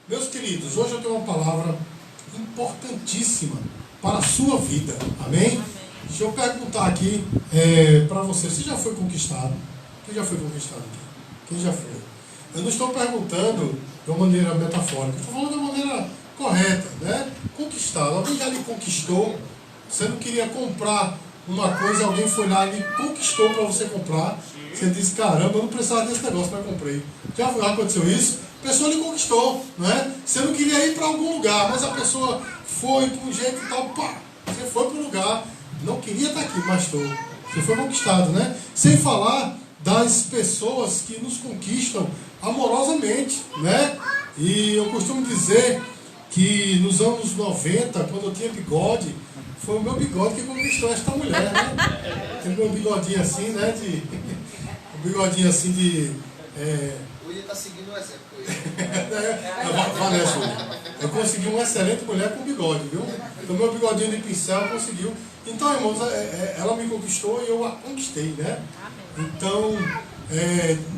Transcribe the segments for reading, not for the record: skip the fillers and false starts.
Meus queridos, hoje eu tenho uma palavra importantíssima para a sua vida. Amém? Deixa eu perguntar aqui para você. Você já foi conquistado? Quem já foi conquistado aqui? Quem já foi? Eu não estou perguntando de uma maneira metafórica. Estou falando de uma maneira correta, né? Conquistado. Alguém já lhe conquistou? Você não queria comprar uma coisa, alguém foi lá e lhe conquistou para você comprar. Você disse, caramba, eu não precisava desse negócio, mas comprei. Já aconteceu isso? A pessoa lhe conquistou, não é? Você não queria ir para algum lugar, mas a pessoa foi com um jeito e tal, pá, você foi para o lugar, não queria estar aqui, mas estou. Você foi conquistado, né? Sem falar das pessoas que nos conquistam amorosamente, né? E eu costumo dizer que nos anos 90, quando eu tinha bigode, foi o meu bigode que conquistou esta mulher, né? Tem um bigodinho assim, né? Um bigodinho assim de... O William está seguindo o exemplo. Vanessa, eu consegui uma excelente mulher com bigode, viu? Então meu bigodinho de pincel conseguiu. Então, irmãos, ela me conquistou e eu a conquistei, né? Então,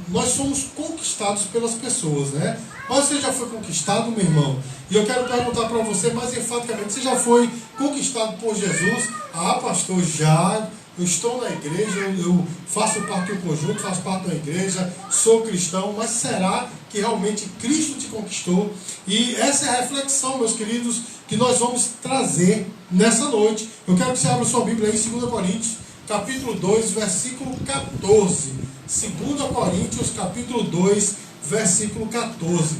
nós somos conquistados pelas pessoas, né? Mas você já foi conquistado, meu irmão? E eu quero perguntar para você mais enfaticamente, você já foi conquistado por Jesus? Ah, pastor, já. Eu estou na igreja, eu faço parte do conjunto, faço parte da igreja, sou cristão, mas será que realmente Cristo te conquistou? E essa é a reflexão, meus queridos, que nós vamos trazer nessa noite. Eu quero que você abra sua Bíblia aí em 2 Coríntios, capítulo 2, versículo 14. 2 Coríntios, capítulo 2, versículo 14.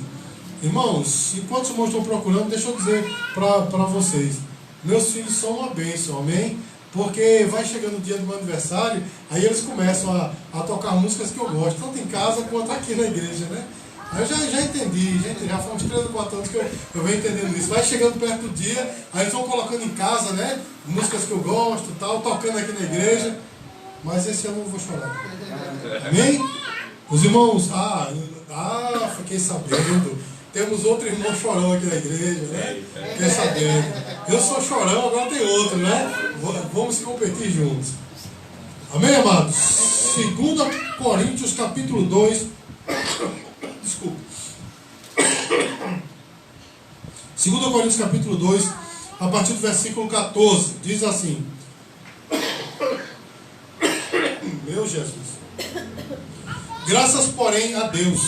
Irmãos, enquanto os irmãos estão procurando, deixa eu dizer para vocês. Meus filhos são uma bênção, amém? Porque vai chegando o dia do meu aniversário, aí eles começam a tocar músicas que eu gosto, tanto em casa quanto aqui na igreja, né? Aí eu já entendi, já foi uns 3 ou 4 anos que eu venho entendendo isso. Vai chegando perto do dia, aí eles vão colocando em casa, né? Músicas que eu gosto e tal, tocando aqui na igreja. Mas esse ano eu não vou chorar. Amém? Os irmãos, fiquei sabendo. Temos outro irmão chorão aqui na igreja, né? Fiquei sabendo. Eu sou chorão, agora tem outro, né? Vamos se competir juntos. Amém, amados? 2 Coríntios, capítulo 2. Desculpa. 2 Coríntios, capítulo 2, a partir do versículo 14. Diz assim. Meu Jesus. Graças, porém, a Deus,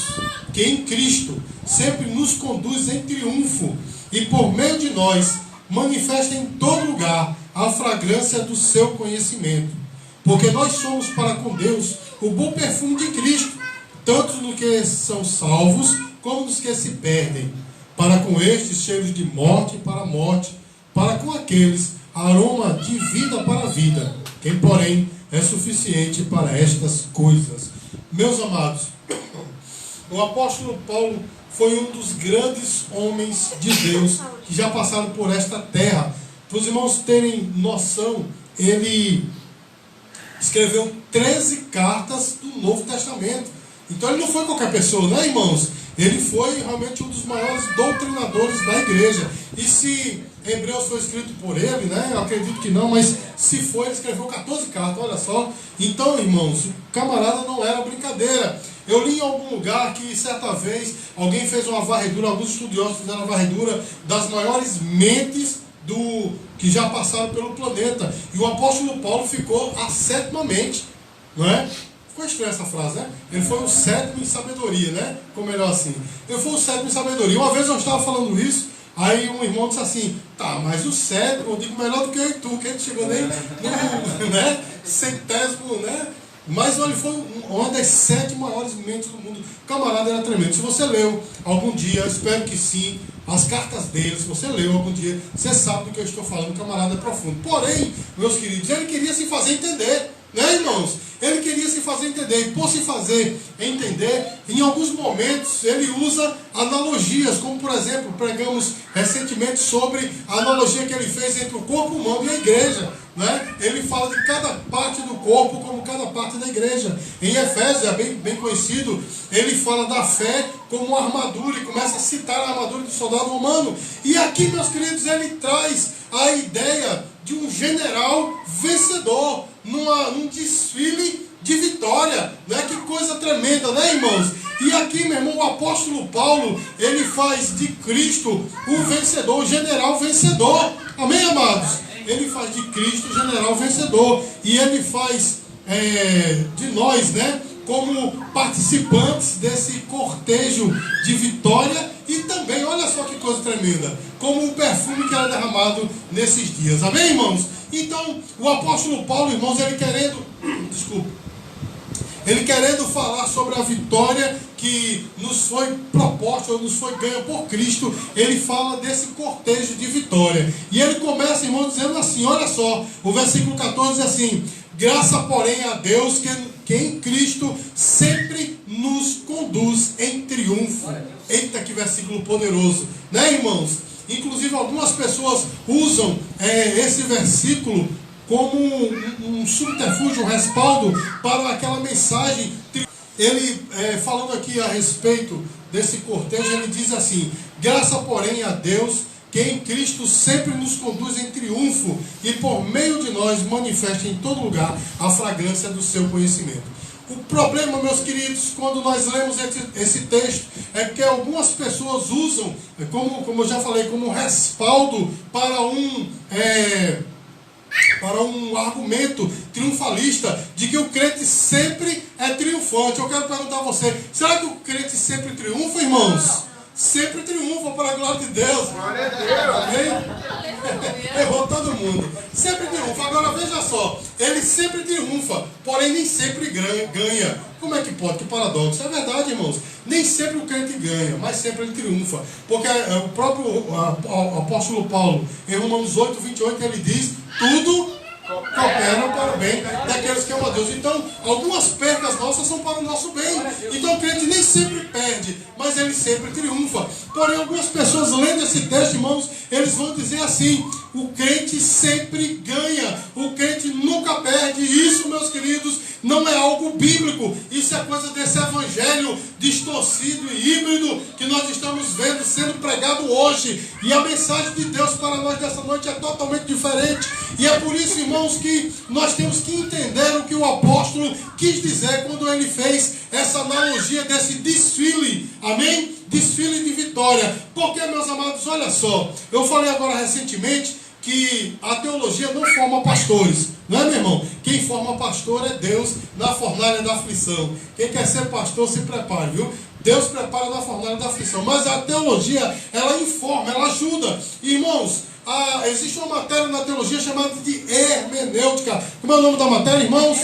que em Cristo sempre nos conduz em triunfo e por meio de nós manifesta em todo lugar a fragrância do seu conhecimento. Porque nós somos para com Deus o bom perfume de Cristo, tanto nos que são salvos como nos que se perdem. Para com estes cheiros de morte para a morte, para com aqueles aroma de vida para a vida. Quem, porém, é suficiente para estas coisas. Meus amados, o apóstolo Paulo foi um dos grandes homens de Deus que já passaram por esta terra. Para os irmãos terem noção, ele escreveu 13 cartas do Novo Testamento. Então ele não foi qualquer pessoa, né, irmãos? Ele foi realmente um dos maiores doutrinadores da igreja. E se Hebreus foi escrito por ele, né? Eu acredito que não, mas se foi, ele escreveu 14 cartas, olha só. Então, irmãos, o camarada não era brincadeira. Eu li em algum lugar que certa vez alguém fez uma varredura, alguns estudiosos fizeram uma varredura das maiores mentes que já passaram pelo planeta. E o apóstolo Paulo ficou a 7ª mente, não é? Ficou estranha essa frase, né? Ele foi o 7º em sabedoria, né? Ficou melhor assim. Ele foi o 7º em sabedoria. Uma vez eu estava falando isso, aí um irmão disse assim, tá, mas o 7º, eu digo melhor do que eu e tu, que ele chegou nem no, né? 100º, né? Mas ele foi uma das 7 maiores mentes do mundo. O camarada era tremendo. Se você leu algum dia, eu espero que sim, as cartas dele, se você leu algum dia, você sabe do que eu estou falando, o camarada é profundo. Porém, meus queridos, ele queria se fazer entender, né, irmãos? Ele queria se fazer entender. E por se fazer entender, em alguns momentos ele usa analogias, como por exemplo, pregamos recentemente sobre a analogia que ele fez entre o corpo humano e a igreja, né? Ele fala de cada parte do corpo como cada parte da igreja. Em Efésios, é bem conhecido, ele fala da fé como uma armadura e começa a citar a armadura do soldado romano. E aqui, meus queridos, ele traz a ideia de um general vencedor num desfile de vitória, né? Que coisa tremenda, né, irmãos? E aqui, meu irmão, o apóstolo Paulo, ele faz de Cristo o vencedor, o general vencedor. Amém, amados? Ele faz de Cristo o general vencedor. E ele faz de nós, né, como participantes desse cortejo de vitória. E também, olha só que coisa tremenda, como o perfume que era derramado nesses dias. Amém, irmãos? Então, o apóstolo Paulo, irmãos, ele querendo falar sobre a vitória que nos foi proposta, ou nos foi ganha por Cristo, ele fala desse cortejo de vitória. E ele começa, irmãos, dizendo assim, olha só, o versículo 14 diz assim: graça, porém, a Deus que em Cristo sempre nos conduz em triunfo. Eita, que versículo poderoso, né, irmãos? Inclusive, algumas pessoas usam esse versículo como um subterfúgio, um respaldo para aquela mensagem. Ele, falando aqui a respeito desse cortejo, ele diz assim: graça, porém, a Deus que em Cristo sempre nos conduz em triunfo e por meio de nós manifesta em todo lugar a fragrância do seu conhecimento. O problema, meus queridos, quando nós lemos esse texto, é que algumas pessoas usam, como eu já falei, como respaldo para um argumento triunfalista de que o crente sempre é triunfante. Eu quero perguntar a você: será que o crente sempre triunfa, irmãos? Sempre triunfa, para a glória de Deus. Glória a Deus. Errou todo mundo. Sempre triunfa. Agora veja só, ele sempre triunfa, porém nem sempre ganha. Como é que pode? Que paradoxo. É verdade, irmãos. Nem sempre o crente ganha, mas sempre ele triunfa. Porque o próprio apóstolo Paulo, em Romanos 8, 28, ele diz: tudo coopera para o bem daqueles que amam a Deus. Então, algumas percas nossas são para o nosso bem. Então, o crente nem sempre perde, mas ele sempre triunfa. Porém, algumas pessoas lendo esse texto, irmãos, eles vão dizer assim: o crente sempre ganha, o crente nunca perde. Isso, meus queridos, não é algo bíblico. Isso é coisa desse evangelho distorcido e híbrido que nós estamos vendo sendo pregado hoje. E a mensagem de Deus para nós dessa noite é totalmente diferente. E é por isso, irmãos, que nós temos que entender o que o apóstolo quis dizer quando ele fez essa analogia desse desfile. Amém? Desfile de vitória. Porque, meus amados, olha só, eu falei agora recentemente que a teologia não forma pastores, não é, meu irmão? Quem forma pastor é Deus na fornalha da aflição. Quem quer ser pastor, se prepare, viu? Deus prepara na fornalha da aflição. Mas a teologia, ela informa, ela ajuda. Irmãos, existe uma matéria na teologia chamada de hermenêutica. Como é o nome da matéria, irmãos?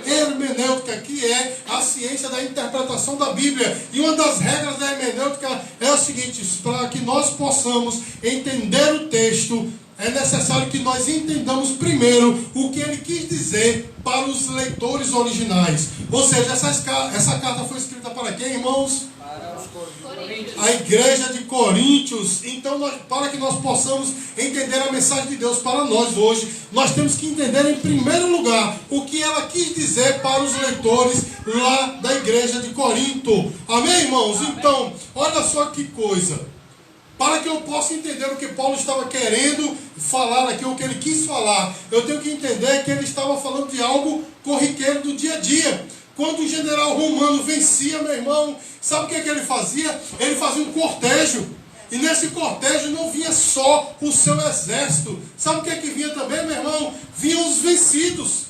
Hermenêutica, que é a ciência da interpretação da Bíblia. E uma das regras da hermenêutica é o seguinte: para que nós possamos entender o texto, é necessário que nós entendamos primeiro o que ele quis dizer para os leitores originais. Ou seja, essa carta foi escrita para quem, irmãos? Para os Coríntios. A igreja de Coríntios. Então, para que nós possamos entender a mensagem de Deus para nós hoje, nós temos que entender em primeiro lugar o que ela quis dizer para os leitores lá da igreja de Corinto. Amém, irmãos? Amém. Então, olha só que coisa. Para que eu possa entender o que Paulo estava querendo falar aqui, o que ele quis falar, eu tenho que entender que ele estava falando de algo corriqueiro do dia a dia. Quando o general romano vencia, meu irmão, sabe o que ele fazia? Ele fazia um cortejo. E nesse cortejo não vinha só o seu exército. Sabe o que vinha também, meu irmão? Vinham os vencidos.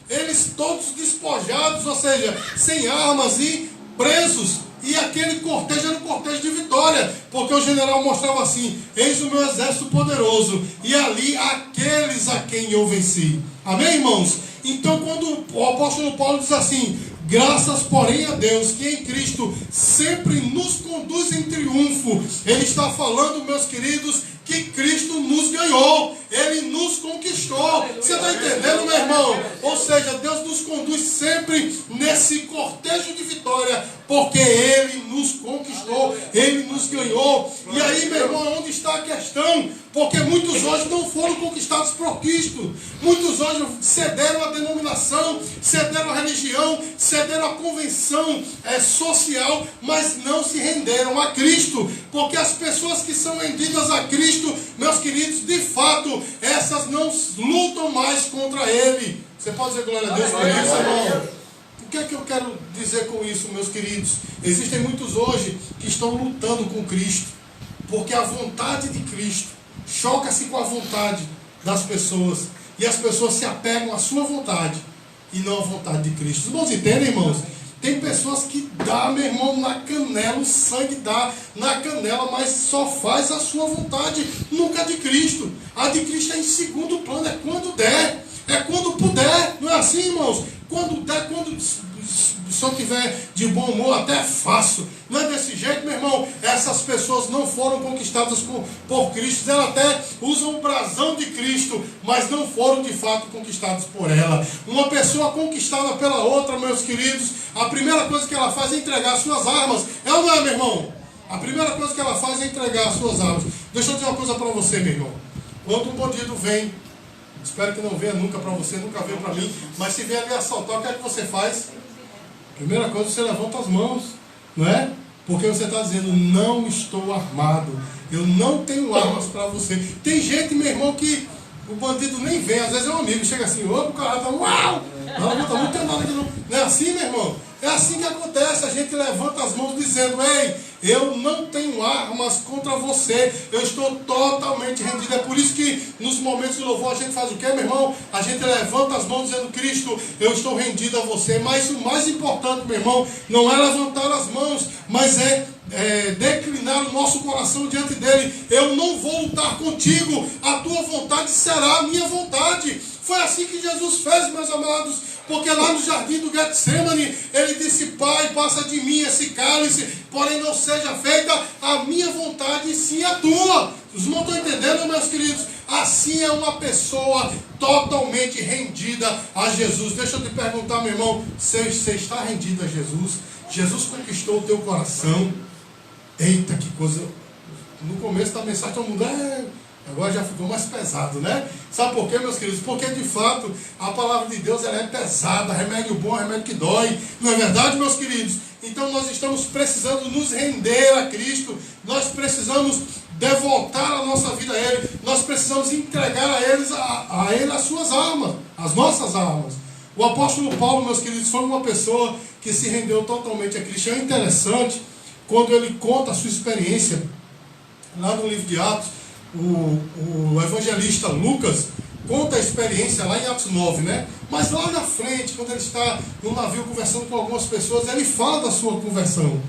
Eles todos despojados, ou seja, sem armas e presos. E aquele cortejo era um cortejo de vitória, porque o general mostrava assim: eis o meu exército poderoso, e ali aqueles a quem eu venci. Amém, irmãos? Então, quando o apóstolo Paulo diz assim: graças, porém, a Deus, que em Cristo sempre nos conduz em triunfo, ele está falando, meus queridos, que Cristo nos ganhou, Ele nos conquistou. Você está entendendo, meu irmão? Ou seja, Deus nos conduz sempre nesse cortejo de vitória, porque Ele nos conquistou, Ele nos ganhou. E aí, meu irmão, onde está a questão? Porque muitos hoje não foram conquistados por Cristo. Muitos hoje cederam à denominação, cederam à religião, cederam à convenção social, mas não se renderam a Cristo. Porque as pessoas que são rendidas a Cristo, meus queridos, de fato, essas não lutam mais contra Ele. Você pode dizer glória a Deus por isso, irmão? que é que eu quero dizer com isso, meus queridos? Existem muitos hoje que estão lutando com Cristo, porque a vontade de Cristo choca-se com a vontade das pessoas, e as pessoas se apegam à sua vontade e não à vontade de Cristo. Os irmãos entendem, irmãos? Tem pessoas que dá, meu irmão, na canela, o sangue dá na canela, mas só faz a sua vontade, nunca a de Cristo. A de Cristo é em segundo plano, é quando der, é quando puder. Não é assim, irmãos? Quando der, quando se eu tiver de bom humor, até faço. Não é desse jeito, meu irmão? Essas pessoas não foram conquistadas por Cristo. Elas até usam o brasão de Cristo, mas não foram de fato conquistadas por ela. Uma pessoa conquistada pela outra, meus queridos, a primeira coisa que ela faz é entregar suas armas. É ou não é, meu irmão? A primeira coisa que ela faz é entregar as suas armas. Deixa eu dizer uma coisa para você, meu irmão. Quando um bandido vem, espero que não venha nunca para você, nunca veio para mim, mas se vier ali assaltar, o que é que você faz? Primeira coisa, você levanta as mãos, não é? Porque você está dizendo, não estou armado, eu não tenho armas para você. Tem gente, meu irmão, que o bandido nem vem, às vezes é um amigo, chega assim, opa, o cara tá, uau! Não tem nada aqui não. Não é assim, meu irmão? É assim que acontece, a gente levanta as mãos dizendo, ei, eu não tenho armas contra você, eu estou totalmente rendido. É por isso que nos momentos de louvor a gente faz o quê, meu irmão? A gente levanta as mãos dizendo, Cristo, eu estou rendido a você. Mas o mais importante, meu irmão, não é levantar as mãos, mas é declinar o nosso coração diante dele. Eu não vou lutar contigo, a tua vontade será a minha vontade. Foi assim que Jesus fez, meus amados, porque lá no jardim do Getsemane, ele disse, Pai, passa de mim esse cálice, porém não seja feita a minha vontade e sim a tua. Os irmãos estão entendendo, meus queridos? Assim é uma pessoa totalmente rendida a Jesus. Deixa eu te perguntar, meu irmão, você está rendido a Jesus? Jesus conquistou o teu coração? Eita, que coisa! No começo da mensagem todo mundo, agora já ficou mais pesado, né? Sabe por quê, meus queridos? Porque de fato a palavra de Deus ela é pesada, remédio bom, remédio que dói. Não é verdade, meus queridos? Então nós estamos precisando nos render a Cristo. Nós precisamos devotar a nossa vida a Ele. Nós precisamos entregar a Ele as suas armas, as nossas armas. O apóstolo Paulo, meus queridos, foi uma pessoa que se rendeu totalmente a Cristo. É interessante quando ele conta a sua experiência lá no livro de Atos. O evangelista Lucas conta a experiência lá em Atos 9, né? Mas lá na frente, quando ele está no navio conversando com algumas pessoas, ele fala da sua conversão.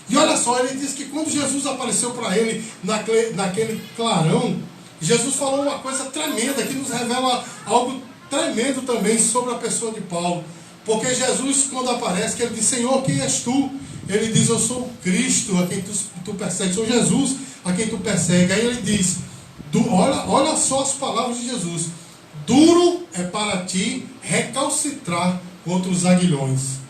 E olha só, ele diz que quando Jesus apareceu para ele naquele clarão, Jesus falou uma coisa tremenda, que nos revela algo tremendo também sobre a pessoa de Paulo. Porque Jesus, quando aparece, que ele diz, Senhor, quem és tu? Ele diz, eu sou Cristo, a quem tu persegues, sou Jesus, a quem tu persegues. Aí ele diz, olha só as palavras de Jesus. Duro é para ti recalcitrar contra os aguilhões.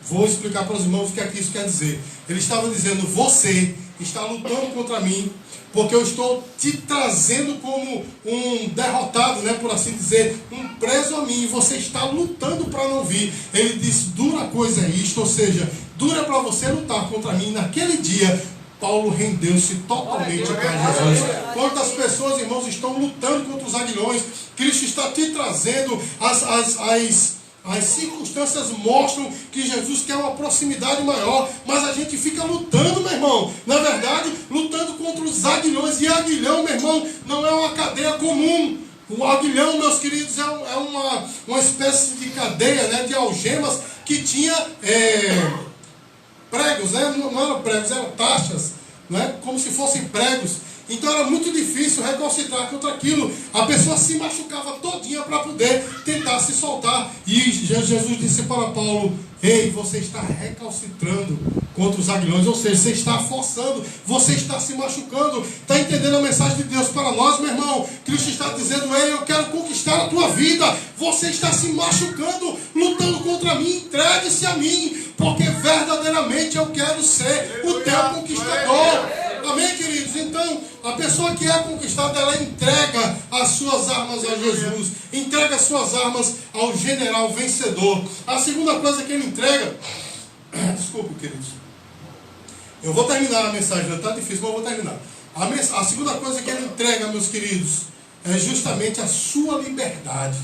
Vou explicar para os irmãos o que é que isso quer dizer. Ele estava dizendo, você está lutando contra mim, porque eu estou te trazendo como um derrotado, né, por assim dizer, um preso a mim, e você está lutando para não vir. Ele disse, dura coisa é isto, ou seja, dura para você lutar contra mim. Naquele dia, Paulo rendeu-se totalmente para Jesus. Quantas pessoas, irmãos, estão lutando contra os aguilhões? Cristo está te trazendo as circunstâncias mostram que Jesus quer uma proximidade maior, mas a gente fica lutando, meu irmão, na verdade, lutando contra os aguilhões. E aguilhão, meu irmão, não é uma cadeia comum. O aguilhão, meus queridos, é uma espécie de cadeia, né, de algemas que tinha pregos, né? Não eram pregos, eram taxas, né? Como se fossem pregos. Então era muito difícil recalcitrar contra aquilo. A pessoa se machucava todinha para poder tentar se soltar. E Jesus disse para Paulo, ei, você está recalcitrando contra os aguilhões, ou seja, você está forçando, você está se machucando. Está entendendo a mensagem de Deus para nós, meu irmão? Cristo está dizendo, ei, eu quero conquistar a tua vida. Você está se machucando, lutando contra mim, entregue-se a mim, porque verdadeiramente eu quero ser o teu conquistador. Amém, queridos? Então, a pessoa que é conquistada, ela entrega as suas armas a Jesus. Entrega as suas armas ao general vencedor. A segunda coisa que ele entrega... Desculpe, queridos. Eu vou terminar a mensagem, já está difícil, mas eu vou terminar. A segunda coisa que ele entrega, meus queridos, é justamente a sua liberdade.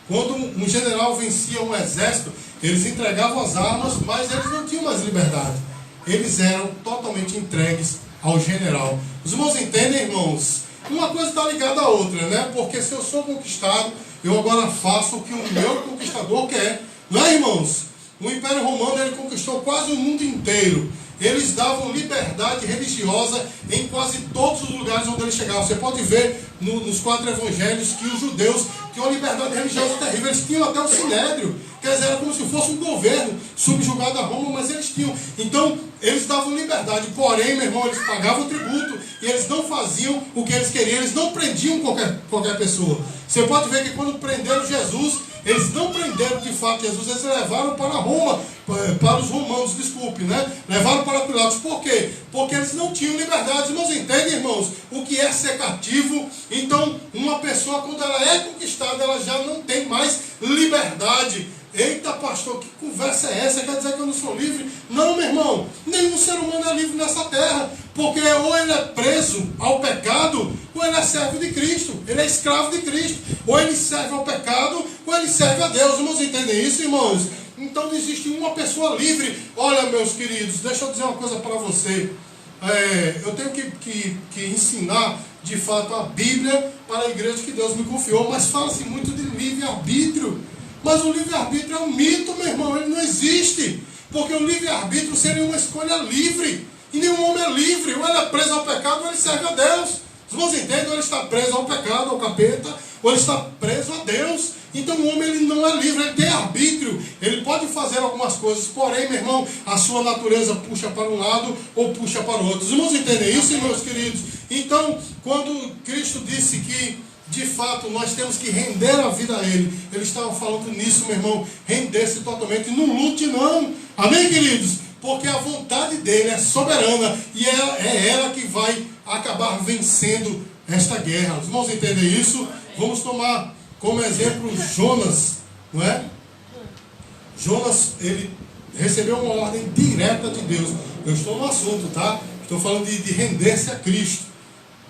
Quando um general vencia um exército, Eles entregavam as armas, mas eles não tinham mais liberdade. Eles eram totalmente entregues ao general. Os irmãos entendem, irmãos? Uma coisa está ligada à outra, né? Porque se eu sou conquistado, eu agora faço o que o meu conquistador quer. Não é, irmãos? O Império Romano, ele conquistou quase o mundo inteiro. Eles davam liberdade religiosa em quase todos os lugares onde eles chegavam. Você pode ver nos 4 evangelhos que os judeus tinham uma liberdade religiosa terrível. Eles tinham até o sinédrio. Quer dizer, era como se fosse um governo subjugado a Roma, mas eles tinham. Então, eles davam liberdade. Porém, meu irmão, eles pagavam tributo e eles não faziam o que eles queriam. Eles não prendiam qualquer pessoa. Você pode ver que quando prenderam Jesus, eles não prenderam de fato Jesus, eles levaram para Roma, para os romanos, desculpe, né? Levaram para Pilatos. Por quê? Porque eles não tinham liberdade. Irmãos, entendem, irmãos, o que é ser cativo? Então, uma pessoa, quando ela é conquistada, ela já não tem mais liberdade. Eita, pastor, que conversa é essa? Quer dizer que eu não sou livre? Não, meu irmão, nenhum ser humano é livre nessa terra, porque ou ele é preso ao pecado, ou ele é servo de Cristo, ele é escravo de Cristo, ou ele serve ao pecado, ou ele serve a Deus. Irmãos, entendem isso, irmãos? Então não existe uma pessoa livre. Olha, meus queridos, deixa eu dizer uma coisa para você. Eu tenho que ensinar de fato a Bíblia para a igreja que Deus me confiou, mas fala-se muito de livre-arbítrio. Mas o livre-arbítrio é um mito, meu irmão, ele não existe. Porque o livre-arbítrio seria uma escolha livre. E nenhum homem é livre. Ou ele é preso ao pecado, ou ele serve a Deus. Os irmãos entendem? Ou ele está preso ao pecado, ao capeta, ou ele está preso a Deus. Então o homem, ele não é livre, ele tem arbítrio. Ele pode fazer algumas coisas, porém, meu irmão, a sua natureza puxa para um lado ou puxa para o outro. Os irmãos entendem isso, meus queridos? Então, quando Cristo disse que de fato nós temos que render a vida a Ele, Ele estava falando nisso, meu irmão, render-se totalmente, não lute não, amém, queridos? Porque a vontade dele é soberana e é ela que vai acabar vencendo esta guerra. Os irmãos entendem isso? Vamos tomar como exemplo Jonas, não é? Jonas, ele recebeu uma ordem direta de Deus. Eu estou no assunto, tá? Estou falando de render-se a Cristo.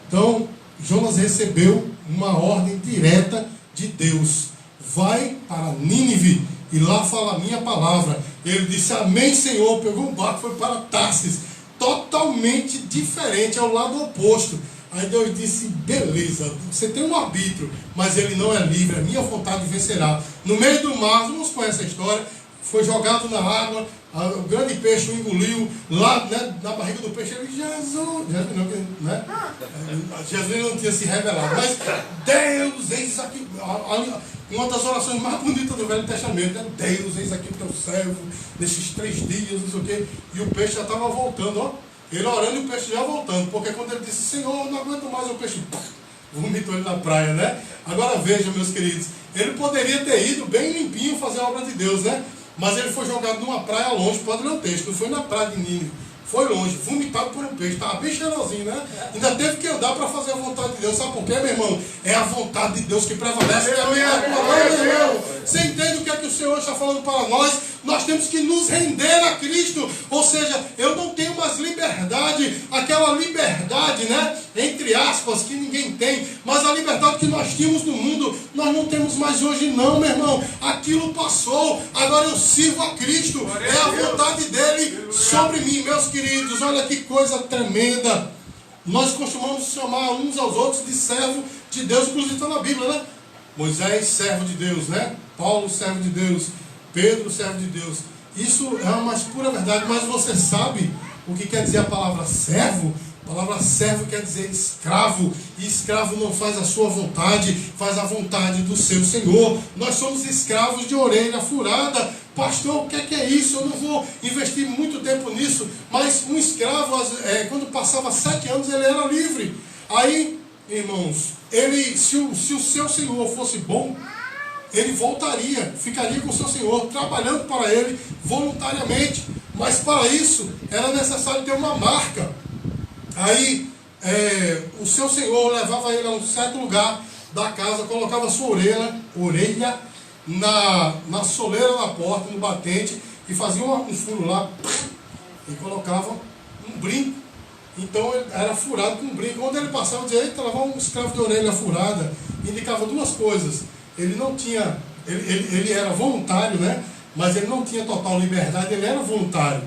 Então, Jonas recebeu uma ordem direta de Deus. Vai para Nínive e lá fala a minha palavra. Ele disse, amém, Senhor. Pegou um barco, foi para Tarsis. Totalmente diferente, ao lado oposto. Aí Deus disse, beleza, você tem um arbítrio, mas ele não é livre, a minha vontade vencerá. No meio do mar, vamos conhecer a história, foi jogado na água, o grande peixe o engoliu, lá, né, na barriga do peixe, ele, Jesus não tinha se revelado, mas Deus, eis aqui, uma das orações mais bonitas do Velho Testamento, Deus, eis aqui o teu servo, nesses 3 dias, não sei o quê, e o peixe já estava voltando, ó. Ele orando e o peixe já voltando. Porque quando ele disse, Senhor, não aguento mais, o peixe vomitou ele na praia, né? Agora veja, meus queridos, ele poderia ter ido bem limpinho fazer a obra de Deus, né? Mas ele foi jogado numa praia longe, pode ler o texto, não foi na praia de Nínive, foi longe, vomitado por um peixe, estava bem cheirosinho, né? Ainda teve que andar para fazer a vontade de Deus. Sabe por quê, meu irmão? É a vontade de Deus que prevalece. Você entende o que é que o Senhor está falando para nós? Nós temos que nos render a Cristo. Ou seja, eu não tenho mais liberdade, aquela liberdade, né? Entre aspas, que ninguém tem. Mas a liberdade que nós tínhamos no mundo, nós não temos mais hoje não, meu irmão. Aquilo passou, agora eu sirvo a Cristo. É a vontade dele sobre mim, meus queridos. Olha que coisa tremenda. Nós costumamos chamar uns aos outros de servo de Deus, inclusive está na Bíblia, né? Moisés, servo de Deus, né? Paulo, servo de Deus. Pedro, servo de Deus. Isso é uma mais pura verdade, mas você sabe o que quer dizer a palavra servo? A palavra servo quer dizer escravo, e escravo não faz a sua vontade, faz a vontade do seu Senhor. Nós somos escravos de orelha furada. Pastor, o que é isso? Eu não vou investir muito tempo nisso, mas um escravo, quando passava 7 anos, ele era livre. Aí, irmãos, se o seu Senhor fosse bom, ele voltaria, ficaria com o seu Senhor, trabalhando para ele voluntariamente. Mas para isso, era necessário ter uma marca. Aí, o seu Senhor levava ele a um certo lugar da casa, colocava a sua orelha na soleira da porta, no batente, e fazia um furo lá, e colocava um brinco. Então, ele era furado com um brinco. Quando ele passava, dizia, eita, levava um escravo de orelha furada. Indicava 2 coisas. Ele não tinha, ele era voluntário, né? mas ele não tinha total liberdade, ele era voluntário.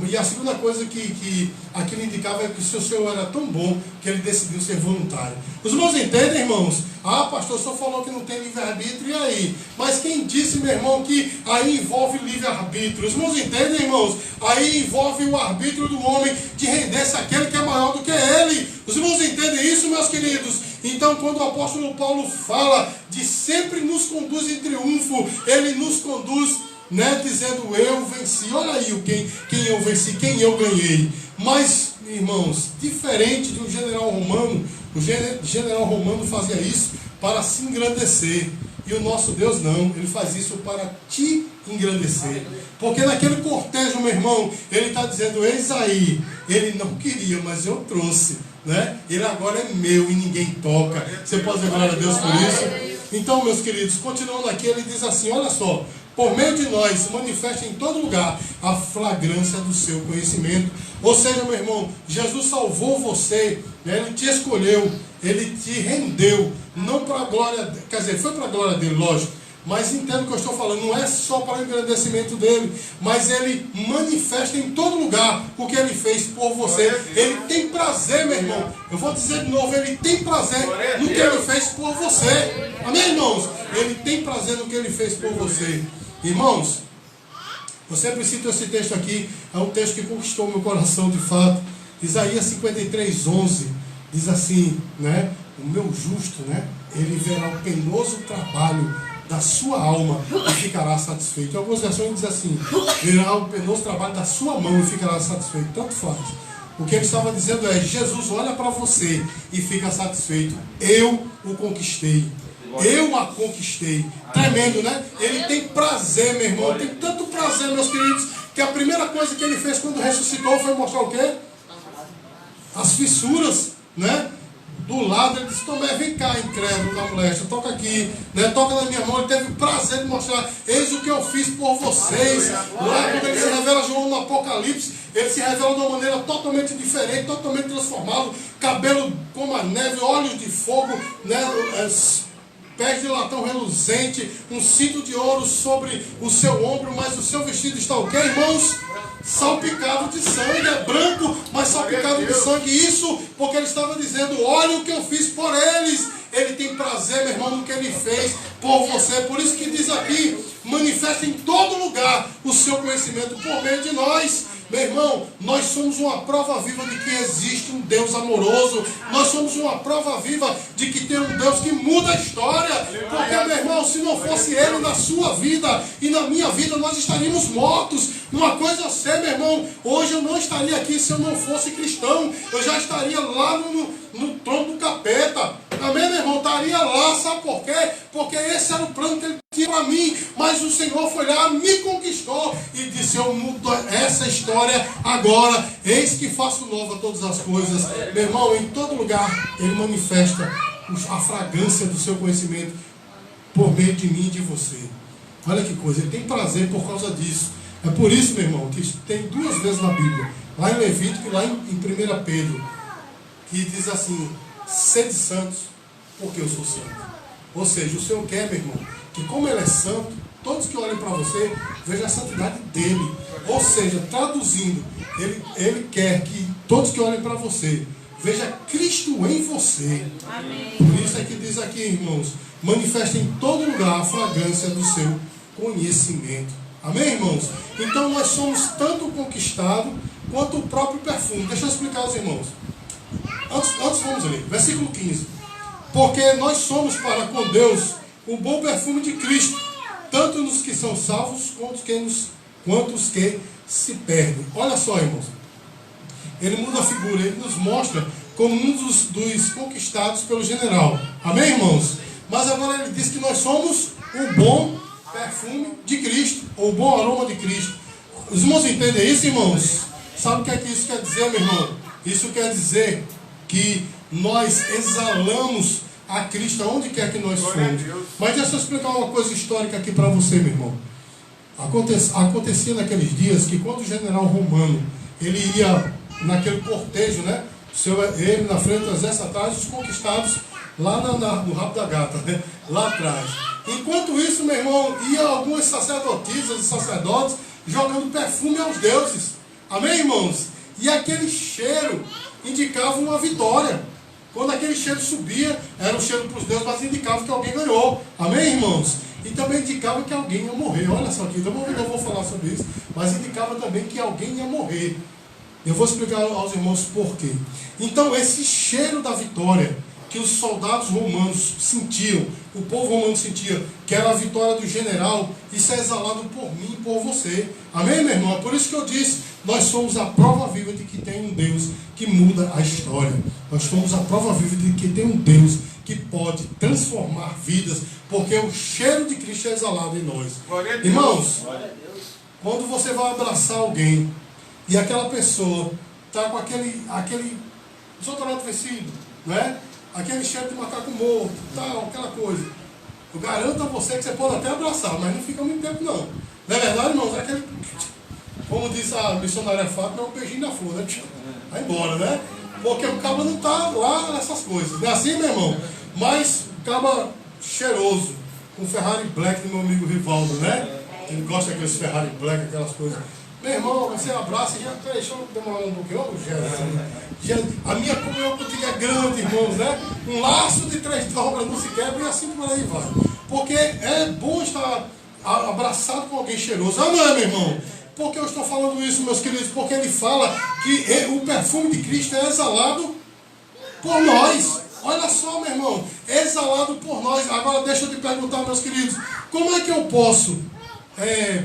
E a segunda coisa que aquilo indicava é que o seu Senhor era tão bom que ele decidiu ser voluntário. Os irmãos entendem, irmãos? Ah, pastor, o senhor falou que não tem livre-arbítrio, e aí? Mas quem disse, meu irmão, que aí envolve livre-arbítrio? Os irmãos entendem, irmãos? Aí envolve o arbítrio do homem de render-se àquele que é maior do que ele. Os irmãos entendem isso, meus queridos? Então, quando o apóstolo Paulo fala de sempre nos conduz em triunfo, ele nos conduz, né, dizendo eu venci. Olha aí quem eu venci, quem eu ganhei. Mas, irmãos, diferente de um general romano, o general romano fazia isso para se engrandecer. E o nosso Deus não, ele faz isso para te engrandecer. Porque naquele cortejo, meu irmão, ele está dizendo, eis aí, ele não queria, mas eu trouxe, né? Ele agora é meu e ninguém toca. Você pode dizer glória a Deus por isso? Então, meus queridos, continuando aqui, ele diz assim, olha só, por meio de nós se manifesta em todo lugar a flagrância do seu conhecimento. Ou seja, meu irmão, Jesus salvou você, né? Ele te escolheu, ele te rendeu, não para a glória, quer dizer, foi para a glória dele, lógico, mas entendo o que eu estou falando, não é só para o engrandecimento dele, mas ele manifesta em todo lugar o que ele fez por você. Ele tem prazer, meu irmão, eu vou dizer de novo, ele tem prazer no que ele fez por você. Amém, irmãos? Ele tem prazer no que ele fez por você. Irmãos, eu sempre cito esse texto aqui, é um texto que conquistou meu coração de fato. Isaías 53:11 diz assim, né? O meu justo, né? Ele verá o penoso trabalho da sua alma e ficará satisfeito. Em algumas versões diz assim, verá o penoso trabalho da sua mão e ficará satisfeito. Tanto faz. O que ele estava dizendo é, Jesus olha para você e fica satisfeito. Eu o conquistei. Eu a conquistei. Tremendo, né? Ele tem prazer, meu irmão. Tem tanto prazer, meus queridos, que a primeira coisa que ele fez quando ressuscitou foi mostrar o quê? As fissuras, né? Do lado, ele disse, Tomé, vem cá, incrédulo da moléstia, toca aqui, né? Toca na minha mão. Ele teve prazer de mostrar, eis o que eu fiz por vocês. Lá quando ele se revela, João, no Apocalipse, ele se revela de uma maneira totalmente diferente, totalmente transformado, cabelo como a neve, olhos de fogo, né? Pés de latão reluzente, um cinto de ouro sobre o seu ombro, mas o seu vestido está o quê, irmãos? Salpicado de sangue, é branco, mas salpicado de sangue. Isso porque ele estava dizendo, olha o que eu fiz por eles. Ele tem prazer, meu irmão, no que ele fez por você. Por isso que diz aqui, manifesta em todo lugar o seu conhecimento por meio de nós. Meu irmão, nós somos uma prova viva de que existe um Deus amoroso. Nós somos uma prova viva de que tem um Deus que muda a história. Porque, meu irmão, se não fosse Ele na sua vida e na minha vida, nós estaríamos mortos. Uma coisa eu sei, meu irmão, hoje eu não estaria aqui se eu não fosse cristão. Eu já estaria lá no trono do capeta. Amém, meu irmão? Estaria lá, sabe por quê? Porque esse era o plano que ele tinha para mim. Mas o Senhor foi lá, me conquistou e disse, eu mudo essa história agora. Eis que faço nova todas as coisas. Meu irmão, em todo lugar, ele manifesta a fragrância do seu conhecimento por meio de mim e de você. Olha que coisa, ele tem prazer por causa disso. É por isso, meu irmão, que tem duas vezes na Bíblia, lá em Levítico e lá em 1 Pedro, que diz assim, sede santos, porque eu sou santo. Ou seja, o Senhor quer, meu irmão, que como Ele é santo, todos que olhem para você, vejam a santidade dEle. Ou seja, traduzindo, Ele quer que todos que olhem para você, vejam Cristo em você. Amém. Por isso é que diz aqui, irmãos, manifesta em todo lugar a fragrância do seu conhecimento. Amém, irmãos? Então nós somos tanto o conquistado quanto o próprio perfume. Deixa eu explicar aos irmãos. Antes vamos ler, versículo 15. Porque nós somos para com Deus o bom perfume de Cristo, tanto nos que são salvos quanto os que se perdem. Olha só, irmãos. Ele muda a figura, ele nos mostra como um dos conquistados pelo general. Amém, irmãos? Mas agora ele diz que nós somos o bom perfume de Cristo, ou o bom aroma de Cristo. Os irmãos entendem isso, irmãos? Sabe o que é que isso quer dizer, meu irmão? Isso quer dizer que nós exalamos a Cristo aonde quer que nós formos. Mas deixa eu explicar uma coisa histórica aqui para você, meu irmão. Acontecia naqueles dias que quando o general romano ele ia naquele cortejo, né? Ele na frente, o exército atrás, os conquistados lá no rabo da gata, né? Lá atrás. Enquanto isso, meu irmão, ia algumas sacerdotisas e sacerdotes jogando perfume aos deuses. Amém, irmãos? E aquele cheiro indicava uma vitória. Quando aquele cheiro subia, era um cheiro para os deuses, mas indicava que alguém ganhou. Amém, irmãos? E também indicava que alguém ia morrer. Olha só aqui, eu não vou falar sobre isso, mas indicava também que alguém ia morrer. Eu vou explicar aos irmãos por quê. Então, esse cheiro da vitória que os soldados romanos sentiam, o povo romano sentia, que era a vitória do general, isso é exalado por mim e por você. Amém, meu irmão? É por isso que eu disse, nós somos a prova viva de que tem um Deus que muda a história. Nós somos a prova viva de que tem um Deus que pode transformar vidas, porque o cheiro de Cristo é exalado em nós. Irmãos, quando você vai abraçar alguém e aquela pessoa está com aquele desodorante vencido, não é? Aquele cheiro de macaco morto, tal, aquela coisa. Eu garanto a você que você pode até abraçar, mas não fica muito tempo não. Não é verdade, irmãos? É aquele, como diz a missionária Fátima, é um beijinho na flor, né? Vai embora, né? Porque o cabo não está lá nessas coisas. Não é assim, meu irmão? Mas o cabo cheiroso, com Ferrari Black do meu amigo Rivaldo, né? Ele gosta daqueles Ferrari Black, aquelas coisas. Meu irmão, você abraça e já, peraí, deixa eu demorar um pouquinho, a minha comunhão contigo é grande, irmãos, né? Um laço de 3 dobras não se quebra e assim por aí vai. Porque é bom estar abraçado com alguém cheiroso. Ah, não é, meu irmão? Por que eu estou falando isso, meus queridos? Porque ele fala que o perfume de Cristo é exalado por nós. Olha só, meu irmão, exalado por nós. Agora deixa eu te perguntar, meus queridos, como é que eu posso,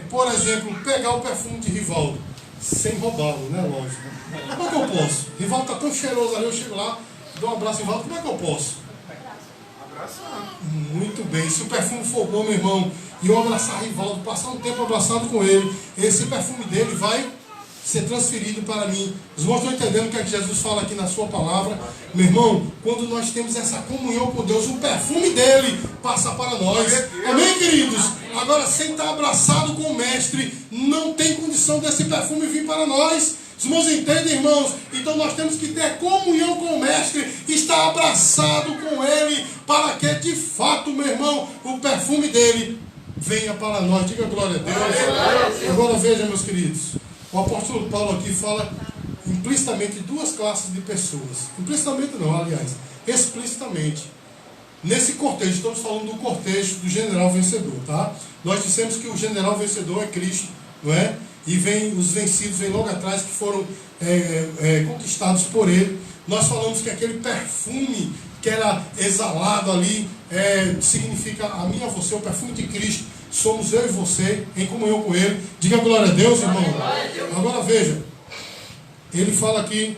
por exemplo, pegar o perfume de Rivaldo sem roubá-lo, né? Lógico. Como é que eu posso? Rivaldo está tão cheiroso ali, eu chego lá, dou um abraço em Rivaldo, como é que eu posso? Abraçar. Muito bem, se o perfume for bom, meu irmão, e eu abraçar Rivaldo, passar um tempo abraçado com ele, esse perfume dele vai ser transferido para mim. Os irmãos estão entendendo o que é que Jesus fala aqui na sua palavra? Meu irmão, quando nós temos essa comunhão com Deus, o perfume dele passa para nós. Amém, queridos? Agora, sem estar abraçado com o Mestre, não tem condição desse perfume vir para nós. Os irmãos entendem, irmãos? Então nós temos que ter comunhão com o Mestre, estar abraçado com ele, para que de fato, meu irmão, o perfume dele venha para nós. Diga glória a Deus. Agora veja, meus queridos, o apóstolo Paulo aqui fala implicitamente 2 classes de pessoas. Implicitamente não, aliás, explicitamente. Nesse cortejo, estamos falando do cortejo do general vencedor, tá? Nós dissemos que o general vencedor é Cristo, não é? E os vencidos vêm logo atrás, que foram conquistados por ele. Nós falamos que aquele perfume que era exalado ali significa a mim e a você, o perfume de Cristo. Somos eu e você em comunhão com ele. Diga glória a Deus, irmão. Agora veja, ele fala aqui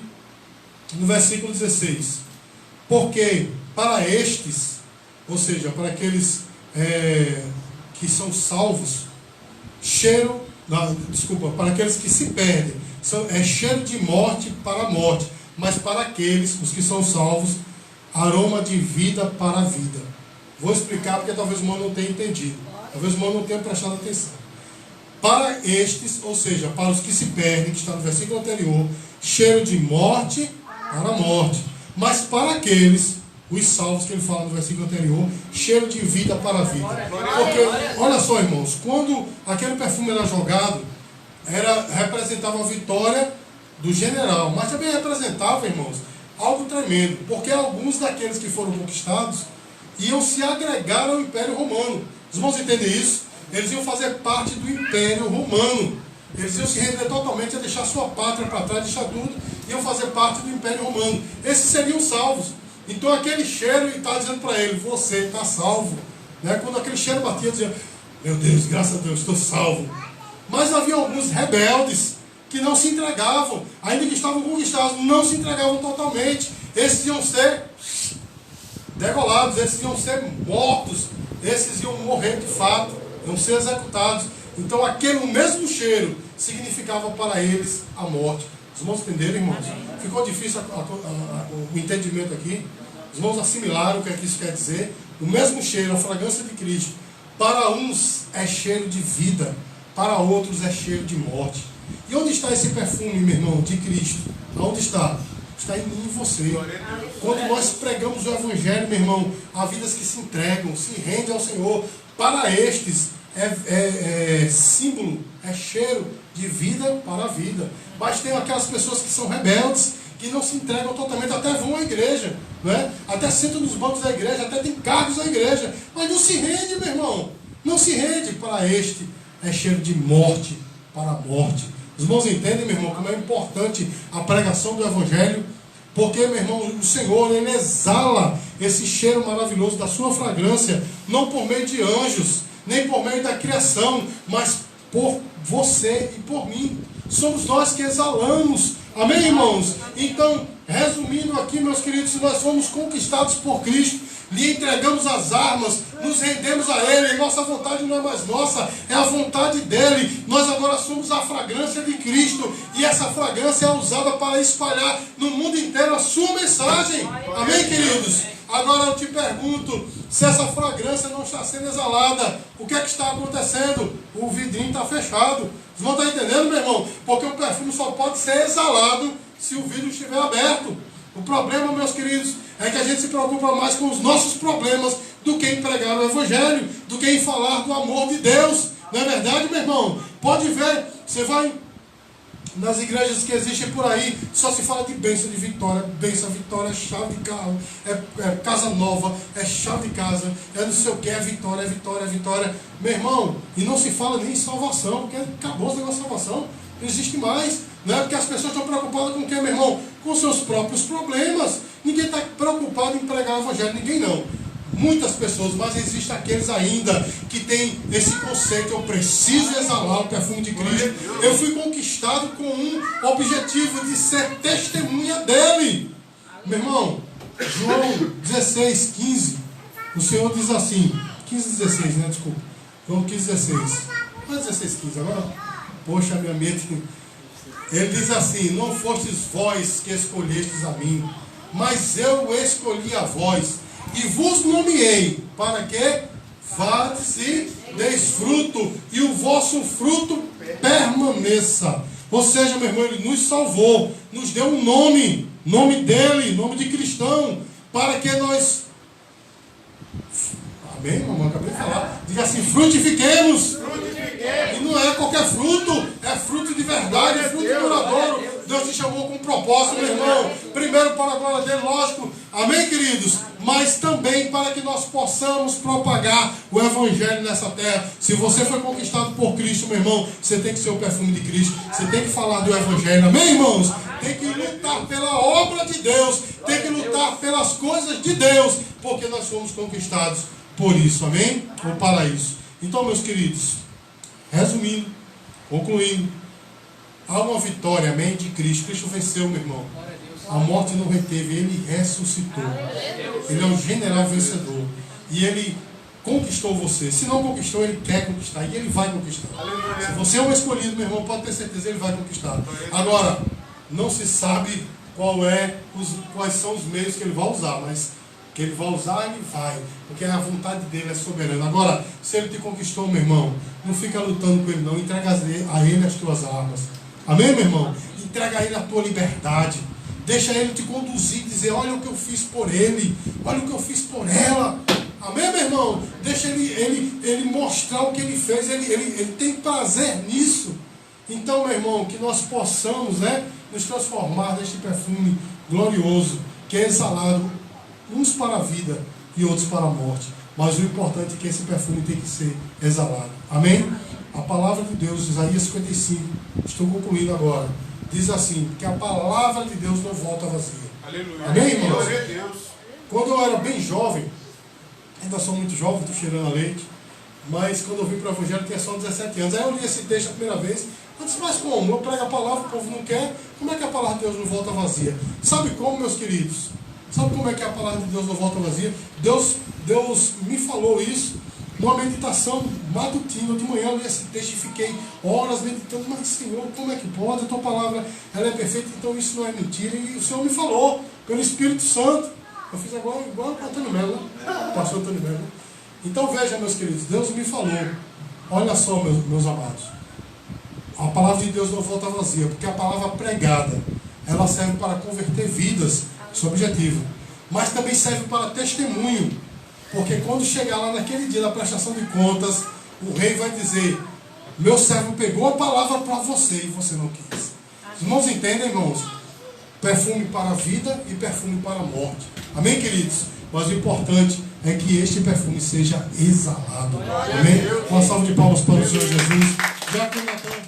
no versículo 16: porque para estes, ou seja, para aqueles que são salvos, para aqueles que se perdem, é cheiro de morte para a morte, mas para aqueles, os que são salvos, aroma de vida para a vida. Vou explicar porque talvez o irmão não tenha entendido, talvez o irmão não tenha prestado atenção. Para estes, ou seja, para os que se perdem, que está no versículo anterior, cheiro de morte para a morte, mas para aqueles, os salvos que ele fala no versículo anterior, cheiro de vida para a vida. Porque, olha só, irmãos, quando aquele perfume era jogado, representava a vitória do general, mas também representava, irmãos, algo tremendo, porque alguns daqueles que foram conquistados iam se agregar ao Império Romano. Os irmãos entendem isso? Eles iam fazer parte do Império Romano. Eles iam se render totalmente a deixar sua pátria para trás, deixar tudo, iam fazer parte do Império Romano. Esses seriam salvos. Então aquele cheiro está dizendo para ele, você está salvo. Né? Quando aquele cheiro batia, dizia, meu Deus, graças a Deus, estou salvo. Mas havia alguns rebeldes que não se entregavam, ainda que estavam conquistados, não se entregavam totalmente. Esses iam ser degolados, esses iam ser mortos, esses iam morrer de fato, iam ser executados. Então aquele mesmo cheiro significava para eles a morte. Os irmãos entenderam, irmãos? Ficou difícil o entendimento aqui? Os irmãos assimilaram o que isso quer dizer? O mesmo cheiro, a fragrância de Cristo, para uns é cheiro de vida, para outros é cheiro de morte. E onde está esse perfume, meu irmão, de Cristo? Onde está? Está em mim e você. Quando nós pregamos o Evangelho, meu irmão, há vidas que se entregam, se rendem ao Senhor. para estes é símbolo, é cheiro de vida para a vida. Mas tem aquelas pessoas que são rebeldes, que não se entregam totalmente, até vão à igreja, não é? Até sentam nos bancos da igreja, até tem cargos na igreja, mas não se rende, meu irmão. Não se rende. Para este é cheiro de morte para a morte. Os irmãos entendem, meu irmão, como é importante a pregação do Evangelho? Porque, meu irmão, o Senhor, Ele exala esse cheiro maravilhoso da sua fragrância, não por meio de anjos, nem por meio da criação, mas por você e por mim. Somos nós que exalamos. Amém, irmãos? Então, resumindo aqui, meus queridos, se nós fomos conquistados por Cristo, lhe entregamos as armas, nos rendemos a Ele, nossa vontade não é mais nossa, é a vontade dEle. Nós agora somos a fragrância de Cristo, e essa fragrância é usada para espalhar no mundo inteiro a sua mensagem. Amém, queridos? Agora eu te pergunto, se essa fragrância não está sendo exalada, o que é que está acontecendo? O vidrinho está fechado. Vocês vão estar entendendo, meu irmão? Porque o perfume só pode ser exalado se o vidro estiver aberto. O problema, meus queridos, é que a gente se preocupa mais com os nossos problemas do que em pregar o Evangelho, do que em falar do amor de Deus. Não é verdade, meu irmão? Pode ver, você vai nas igrejas que existem por aí, só se fala de bênção de vitória. Bênção, vitória, é chave de carro, é casa nova, é chave de casa, é não sei o que, é vitória, é vitória, é vitória. Meu irmão, e não se fala nem em salvação, porque acabou esse negócio de salvação, não existe mais. Não é porque as pessoas estão preocupadas com o que, meu irmão? Com seus próprios problemas. Ninguém está preocupado em pregar o Evangelho, ninguém não. Muitas pessoas, mas existem aqueles ainda que têm esse conceito: eu preciso exalar o perfume de Cristo. Eu fui conquistado com um objetivo de ser testemunha dele. Meu irmão, João 16, 15, o Senhor diz assim, 15, 16, né? Desculpa. João 15, 16. Não é 16, 15 agora? Poxa, minha mente. Ele diz assim: não fostes vós que escolhestes a mim, mas eu escolhi a vós, e vos nomeei, para que vades e deis fruto, e o vosso fruto permaneça. Ou seja, meu irmão, Ele nos salvou, nos deu um nome, nome dEle, nome de cristão, para que nós... Amém, mamãe? Acabei de falar. Diga assim: frutifiquemos. E não é qualquer fruto, é fruto de verdade, é fruto duradouro. Deus te chamou com um propósito, meu irmão. Primeiro para a glória dele, lógico. Amém, queridos? Mas também para que nós possamos propagar o Evangelho nessa terra. Se você foi conquistado por Cristo, meu irmão, você tem que ser o perfume de Cristo. Você tem que falar do Evangelho. Amém, irmãos? Tem que lutar pela obra de Deus. Tem que lutar pelas coisas de Deus. Porque nós fomos conquistados por isso. Amém? Ou para isso. Então, meus queridos, resumindo, concluindo, há uma vitória, amém, de Cristo. Cristo venceu, meu irmão. A morte não reteve, Ele ressuscitou. Ele é o general vencedor. E Ele conquistou você. Se não conquistou, Ele quer conquistar. E Ele vai conquistar. Se você é um escolhido, meu irmão, pode ter certeza, Ele vai conquistar. Agora, não se sabe quais são os meios que Ele vai usar, mas que Ele vai usar, Ele vai. Porque a vontade dEle é soberana. Agora, se Ele te conquistou, meu irmão, não fica lutando com Ele, não. Entrega a Ele as tuas armas. Amém, meu irmão? Entrega a Ele a tua liberdade. Deixa Ele te conduzir e dizer: olha o que eu fiz por Ele, olha o que eu fiz por ela. Amém, meu irmão? Deixa ele mostrar o que Ele fez. Ele tem prazer nisso. Então, meu irmão, que nós possamos, nos transformar neste perfume glorioso, que é exalado uns para a vida e outros para a morte. Mas o importante é que esse perfume tem que ser exalado. Amém? A palavra de Deus, Isaías 55, estou concluindo agora, diz assim: que a palavra de Deus não volta vazia. Aleluia. Amém, irmãos? Glória a Deus. Quando eu era bem jovem, ainda sou muito jovem, estou cheirando a leite, mas quando eu vim para o Evangelho tinha só 17 anos. Aí eu li esse texto a primeira vez. Eu disse: mas como? Eu prego a palavra, o povo não quer. Como é que a palavra de Deus não volta vazia? Sabe como, meus queridos? Sabe como é que a palavra de Deus não volta vazia? Deus me falou isso numa meditação matutina. De manhã eu li esse texto e fiquei horas meditando: mas Senhor, como é que pode? A tua palavra, ela é perfeita, então isso não é mentira. E o Senhor me falou pelo Espírito Santo. Eu fiz agora igual o Antônio Melo, né? O pastor Antônio Melo. Então veja, meus queridos, Deus me falou. Olha só, meus amados, a palavra de Deus não volta vazia, porque a palavra pregada, ela serve para converter vidas, esse é o objetivo, mas também serve para testemunho. Porque quando chegar lá naquele dia da prestação de contas, o rei vai dizer: meu servo pegou a palavra para você e você não quis. Os irmãos entendem, irmãos? Perfume para a vida e perfume para a morte. Amém, queridos? Mas o importante é que este perfume seja exalado. Amém? Uma salva de palmas para o Senhor Jesus. Já que o Natal